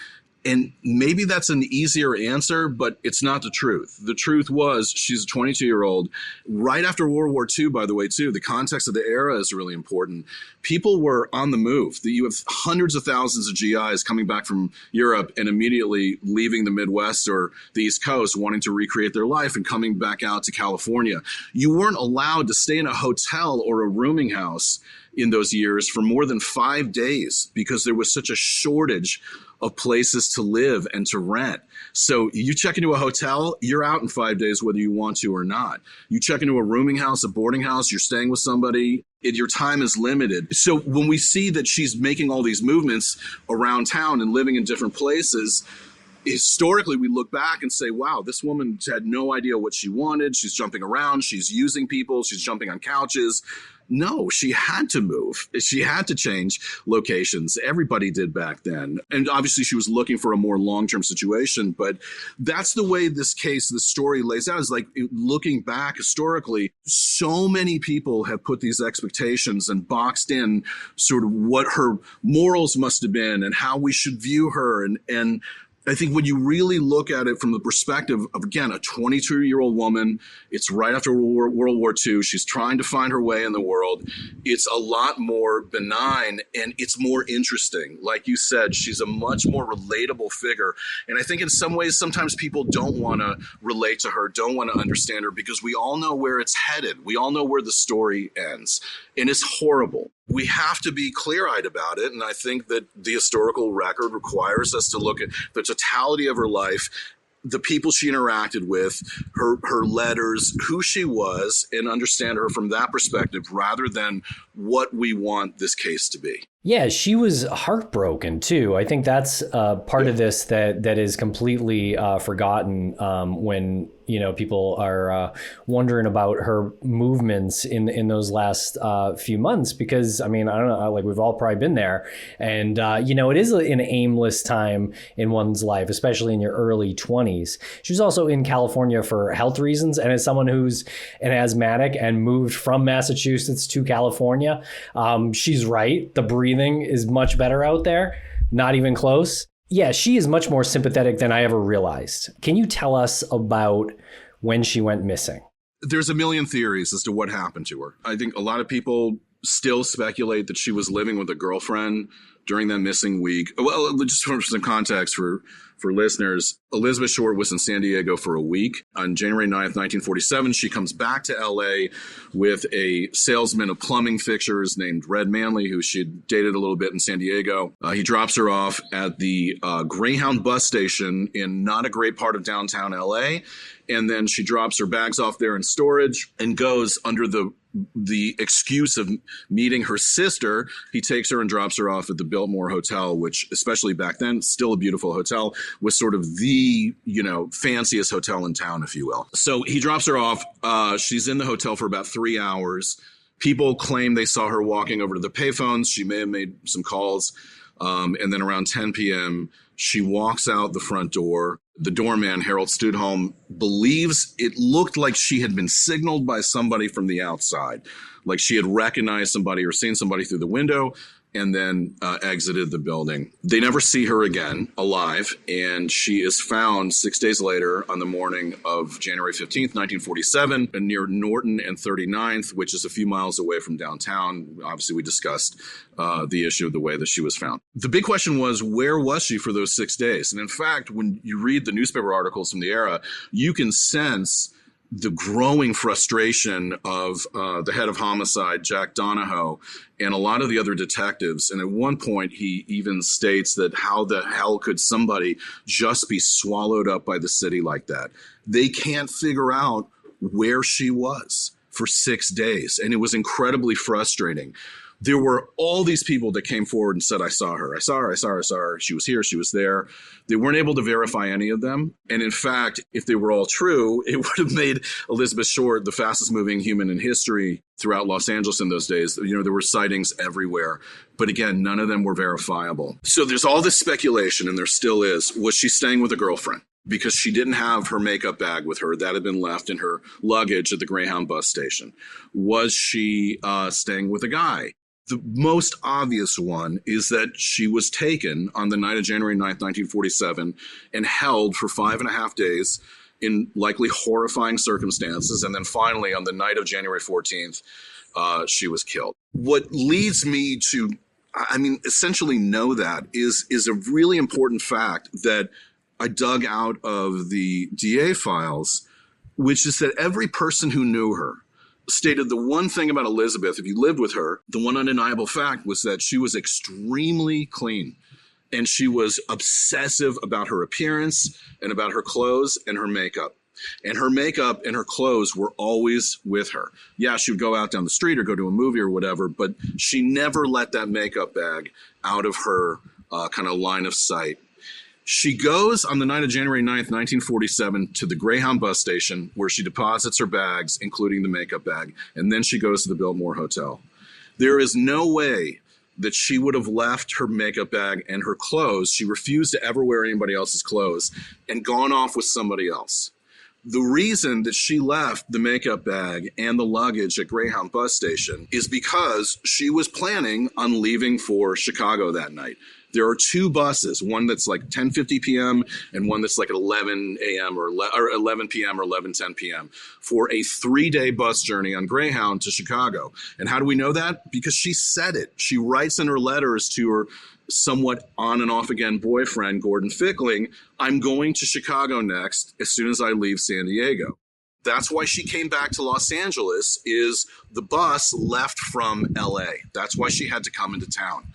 And maybe that's an easier answer, but it's not the truth. The truth was she's a 22-year-old. Right after World War II, by the way, too, the context of the era is really important. People were on the move. You have hundreds of thousands of GIs coming back from Europe and immediately leaving the Midwest or the East Coast, wanting to recreate their life and coming back out to California. You weren't allowed to stay in a hotel or a rooming house in those years for more than 5 days because there was such a shortage of places to live and to rent. So you check into a hotel, you're out in 5 days whether you want to or not. You check into a rooming house, a boarding house, you're staying with somebody, your time is limited. So when we see that she's making all these movements around town and living in different places, historically, we look back and say, wow, this woman had no idea what she wanted. She's jumping around. She's using people. She's jumping on couches. No, she had to move. She had to change locations. Everybody did back then. And obviously she was looking for a more long-term situation, but that's the way this story lays out, is like looking back historically, so many people have put these expectations and boxed in sort of what her morals must have been and how we should view her. And I think when you really look at it from the perspective of, again, a 22-year-old woman, it's right after World War II. She's trying to find her way in the world. It's a lot more benign and it's more interesting. Like you said, she's a much more relatable figure. And I think in some ways, sometimes people don't want to relate to her, don't want to understand her, because we all know where it's headed. We all know where the story ends. And it's horrible. We have to be clear-eyed about it, and I think that the historical record requires us to look at the totality of her life, the people she interacted with, her letters, who she was, and understand her from that perspective rather than what we want this case to be. Yeah, she was heartbroken too. I think that's part of this that is completely forgotten when people are wondering about her movements in those last few months. Because I mean, I don't know, like we've all probably been there, and it is an aimless time in one's life, especially in your early 20s. She was also in California for health reasons, and as someone who's an asthmatic and moved from Massachusetts to California, she's right. The breathing is much better out there. Not even close. Yeah, she is much more sympathetic than I ever realized. Can you tell us about when she went missing? There's a million theories as to what happened to her. I think a lot of people still speculate that she was living with a girlfriend during that missing week. Well, just for some context for listeners, Elizabeth Short was in San Diego for a week. On January 9th, 1947, she comes back to L.A. with a salesman of plumbing fixtures named Red Manley, who she had dated a little bit in San Diego. He drops her off at the Greyhound bus station in not a great part of downtown L.A., and then she drops her bags off there in storage and goes under the excuse of meeting her sister. He takes her and drops her off at the Biltmore Hotel, which, especially back then, still a beautiful hotel, was sort of the, fanciest hotel in town, if you will. So he drops her off. She's in the hotel for about 3 hours. People claim they saw her walking over to the payphones. She may have made some calls. And then around 10 p.m., she walks out the front door. The doorman, Harold Studholm, believes it looked like she had been signaled by somebody from the outside, like she had recognized somebody or seen somebody through the window, and then exited the building. They never see her again alive, and she is found 6 days later on the morning of January 15th, 1947, near Norton and 39th, which is a few miles away from downtown. Obviously, we discussed the issue of the way that she was found. The big question was, where was she for those 6 days? And in fact, when you read the newspaper articles from the era, you can sense the growing frustration of the head of homicide, Jack Donahoe, and a lot of the other detectives. And at one point, he even states that how the hell could somebody just be swallowed up by the city like that? They can't figure out where she was for 6 days. And it was incredibly frustrating. There were all these people that came forward and said, I saw her. I saw her. I saw her. I saw her. She was here. She was there. They weren't able to verify any of them. And in fact, if they were all true, it would have made Elizabeth Short the fastest moving human in history throughout Los Angeles in those days. You know, there were sightings everywhere. But again, none of them were verifiable. So there's all this speculation, and there still is. Was she staying with a girlfriend? Because she didn't have her makeup bag with her. That had been left in her luggage at the Greyhound bus station. Was she staying with a guy? The most obvious one is that she was taken on the night of January 9th, 1947, and held for 5.5 days in likely horrifying circumstances. And then finally, on the night of January 14th, she was killed. What leads me to, essentially know that is a really important fact that I dug out of the DA files, which is that every person who knew her stated the one thing about Elizabeth, if you lived with her, the one undeniable fact was that she was extremely clean. And she was obsessive about her appearance and about her clothes and her makeup. And her makeup and her clothes were always with her. Yeah, she would go out down the street or go to a movie or whatever, but she never let that makeup bag out of her kind of line of sight. She goes on the night of January 9th, 1947, to the Greyhound bus station where she deposits her bags, including the makeup bag, and then she goes to the Biltmore Hotel. There is no way that she would have left her makeup bag and her clothes. She refused to ever wear anybody else's clothes and gone off with somebody else. The reason that she left the makeup bag and the luggage at Greyhound bus station is because she was planning on leaving for Chicago that night. There are two buses, one that's like 10:50 p.m. and one that's like at 11 a.m. or 11 p.m. or 11:10 p.m. for a 3-day bus journey on Greyhound to Chicago. And how do we know that? Because she said it. She writes in her letters to her somewhat on and off again boyfriend, Gordon Fickling, I'm going to Chicago next as soon as I leave San Diego. That's why she came back to Los Angeles, is the bus left from LA. That's why she had to come into town.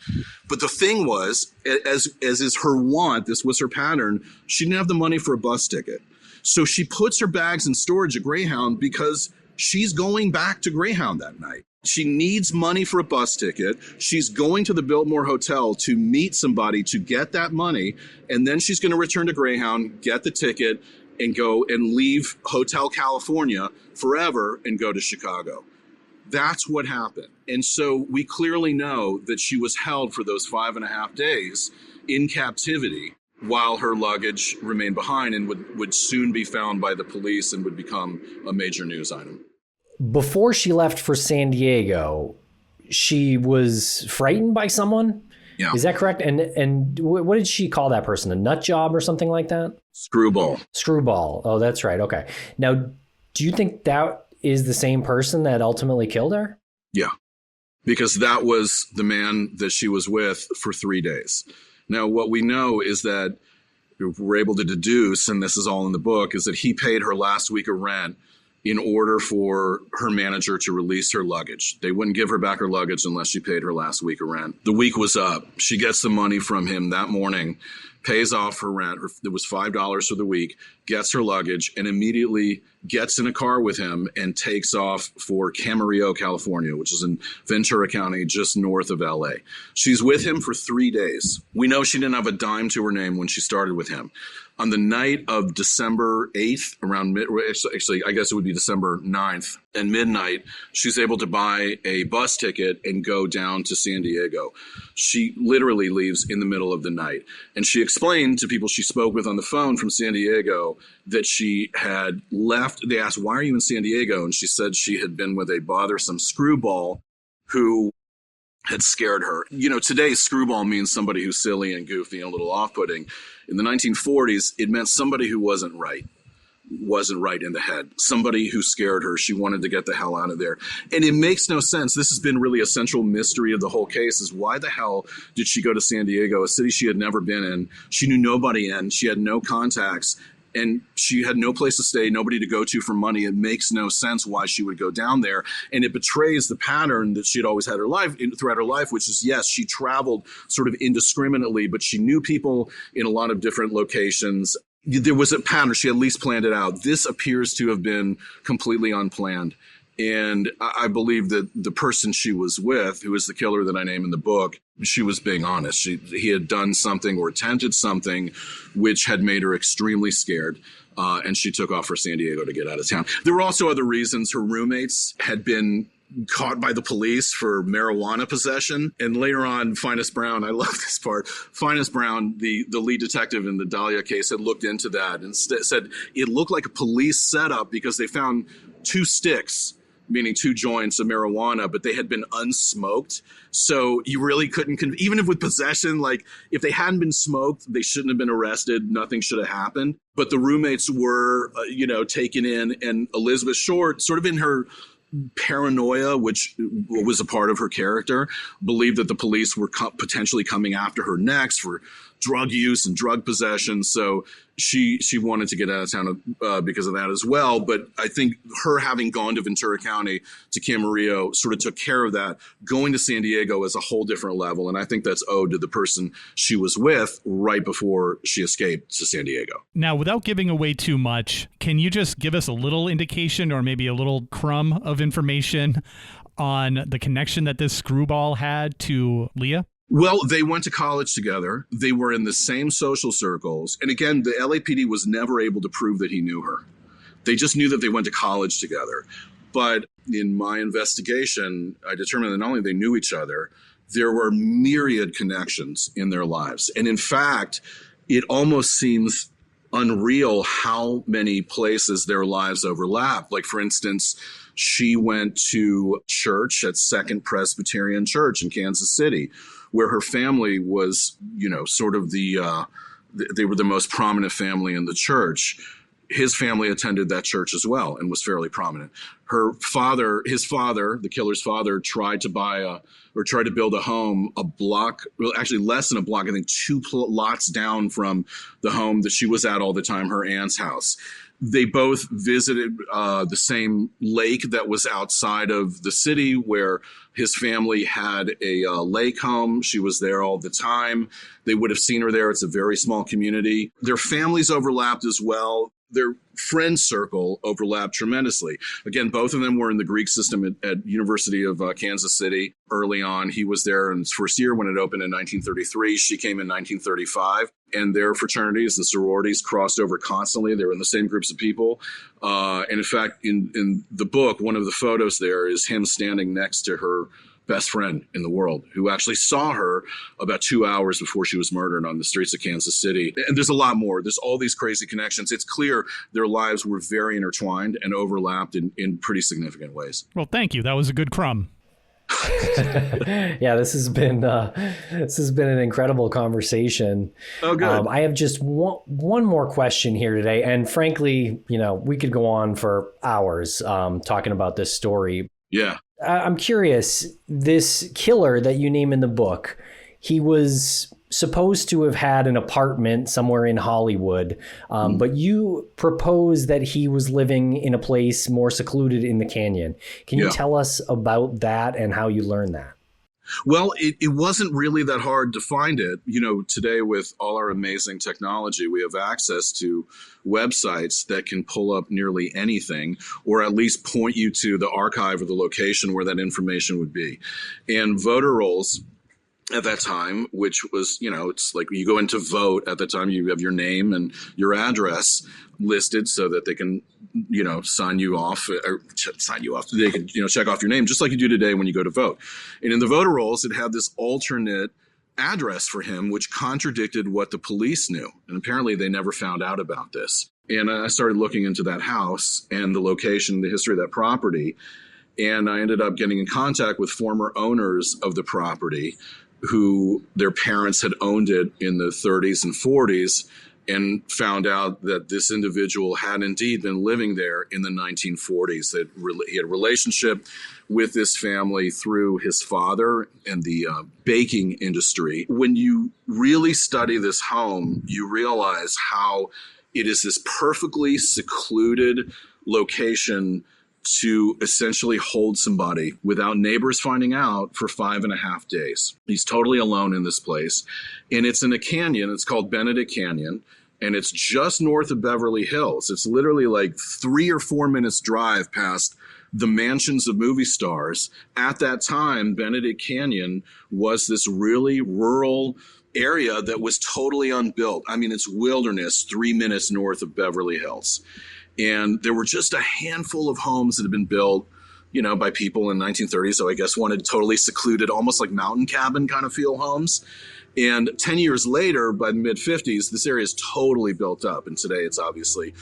But the thing was, as is her want, this was her pattern, she didn't have the money for a bus ticket. So she puts her bags in storage at Greyhound because she's going back to Greyhound that night. She needs money for a bus ticket. She's going to the Biltmore Hotel to meet somebody to get that money. And then she's going to return to Greyhound, get the ticket, and go and leave Hotel California forever and go to Chicago. That's what happened. And so we clearly know that she was held for those 5.5 days in captivity while her luggage remained behind and would soon be found by the police and would become a major news item. Before she left for San Diego, she was frightened by someone? Yeah. Is that correct? And what did she call that person? A nut job or something like that? Screwball. Screwball. Oh, that's right. Okay. Now, do you think that is the same person that ultimately killed her? Yeah, because that was the man that she was with for 3 days. Now, what we know is that we're able to deduce, and this is all in the book, is that he paid her last week of rent in order for her manager to release her luggage. They wouldn't give her back her luggage unless she paid her last week of rent. The week was up. She gets the money from him that morning, pays off her rent. It was $5 for the week, gets her luggage, and immediately gets in a car with him and takes off for Camarillo, California, which is in Ventura County, just north of LA. She's with him for 3 days. We know she didn't have a dime to her name when she started with him. On the night of December 8th, actually, I guess it would be December 9th, and midnight, she's able to buy a bus ticket and go down to San Diego. She literally leaves in the middle of the night. And she explained to people she spoke with on the phone from San Diego that she had left. They asked, why are you in San Diego? And she said she had been with a bothersome screwball who had scared her. You know, today screwball means somebody who's silly and goofy and a little off-putting. In the 1940s, it meant somebody who wasn't right in the head, somebody who scared her. She wanted to get the hell out of there. And it makes no sense. This has been really a central mystery of the whole case, is why the hell did she go to San Diego, a city she had never been in? She knew nobody in. She had no contacts. And she had no place to stay, nobody to go to for money. It makes no sense why she would go down there. And it betrays the pattern that she had always had throughout her life, which is, yes, she traveled sort of indiscriminately, but she knew people in a lot of different locations. There was a pattern. She at least planned it out. This appears to have been completely unplanned. And I believe that the person she was with, who is the killer that I name in the book, she was being honest. He had done something or attempted something which had made her extremely scared. And she took off for San Diego to get out of town. There were also other reasons. Her roommates had been caught by the police for marijuana possession. And later on, Finest Brown, I love this part, Finest Brown, the lead detective in the Dahlia case, had looked into that and said it looked like a police setup because they found 2 sticks, meaning 2 joints of marijuana, but they had been unsmoked. So you really couldn't, even if with possession, like if they hadn't been smoked, they shouldn't have been arrested. Nothing should have happened. But the roommates were, taken in, and Elizabeth Short, sort of in her paranoia, which was a part of her character, believed that the police were potentially coming after her next for drug use and drug possession. So she wanted to get out of town because of that as well. But I think her having gone to Ventura County, to Camarillo, sort of took care of that. Going to San Diego is a whole different level. And I think that's owed to the person she was with right before she escaped to San Diego. Now, without giving away too much, can you just give us a little indication or maybe a little crumb of information on the connection that this screwball had to Leah? Well, they went to college together. They were in the same social circles. And again, the LAPD was never able to prove that he knew her. They just knew that they went to college together. But in my investigation, I determined that not only they knew each other, there were myriad connections in their lives. And in fact, it almost seems unreal how many places their lives overlap. Like, for instance, she went to church at Second Presbyterian Church in Kansas City, where her family was, sort of they were the most prominent family in the church. His family attended that church as well and was fairly prominent. His father, the killer's father, tried to build a home a block, well, actually less than a block, I think 2 lots down from the home that she was at all the time, her aunt's house. They both visited the same lake that was outside of the city where his family had a lake home. She was there all the time. They would have seen her there. It's a very small community. Their families overlapped as well. Their friend circle overlapped tremendously. Again, both of them were in the Greek system at University of Kansas City early on. He was there in his first year when it opened in 1933. She came in 1935. And their fraternities and sororities crossed over constantly. They were in the same groups of people. And in fact, in the book, one of the photos there is him standing next to her best friend in the world, who actually saw her about 2 hours before she was murdered on the streets of Kansas City. And there's a lot more. There's all these crazy connections. It's clear their lives were very intertwined and overlapped in pretty significant ways. Well, thank you. That was a good crumb. Yeah, this has been an incredible conversation. Oh, good. I have just one more question here today, and frankly, we could go on for hours talking about this story. Yeah. I'm curious, this killer that you name in the book, he was supposed to have had an apartment somewhere in Hollywood, but you propose that he was living in a place more secluded in the canyon. Can you tell us about that and how you learned that? Well, it wasn't really that hard to find it. Today with all our amazing technology, we have access to websites that can pull up nearly anything, or at least point you to the archive or the location where that information would be. And voter rolls at that time, which was, it's like you go into vote at the time, you have your name and your address listed so that they can, sign you off. They can, check off your name just like you do today when you go to vote. And in the voter rolls, it had this alternate address for him, which contradicted what the police knew. And apparently they never found out about this. And I started looking into that house and the location, the history of that property. And I ended up getting in contact with former owners of the property who their parents had owned it in the 30s and 40s, and found out that this individual had indeed been living there in the 1940s. That he had a relationship with this family through his father and the baking industry. When you really study this home, you realize how it is this perfectly secluded location to essentially hold somebody without neighbors finding out for 5.5 days. He's totally alone in this place. And it's in a canyon. It's called Benedict Canyon. And it's just north of Beverly Hills. It's literally like 3 or 4 minutes drive past the mansions of movie stars. At that time, Benedict Canyon was this really rural area that was totally unbuilt. I mean, it's wilderness 3 minutes north of Beverly Hills. And there were just a handful of homes that had been built, by people in the 1930s. So I guess wanted totally secluded, almost like mountain cabin kind of feel homes. And 10 years later, by the mid-50s, this area is totally built up. And today it's obviously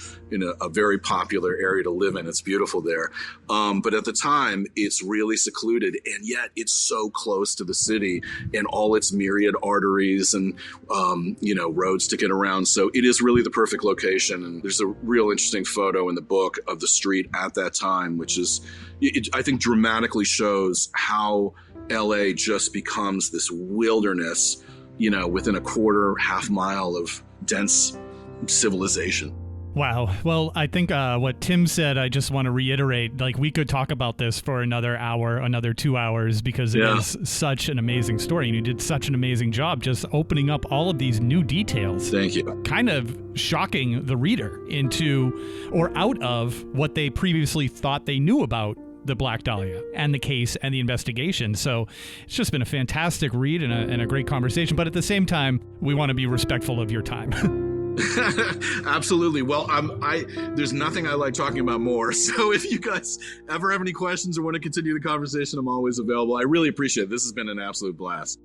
a very popular area to live in. It's beautiful there. But at the time, it's really secluded. And yet it's so close to the city and all its myriad arteries and, roads to get around. So it is really the perfect location. And there's a real interesting photo in the book of the street at that time, which is, I think, dramatically shows how LA just becomes this wilderness, within a half mile of dense civilization. Wow. Well, I think what Tim said, I just want to reiterate, like we could talk about this for another hour, another 2 hours, because it is such an amazing story. And you did such an amazing job just opening up all of these new details. Thank you. Kind of shocking the reader into or out of what they previously thought they knew about the Black Dahlia and the case and the investigation. So it's just been a fantastic read and a great conversation. But at the same time, we want to be respectful of your time. Absolutely. Well, there's nothing I like talking about more. So if you guys ever have any questions or want to continue the conversation, I'm always available. I really appreciate it. This has been an absolute blast.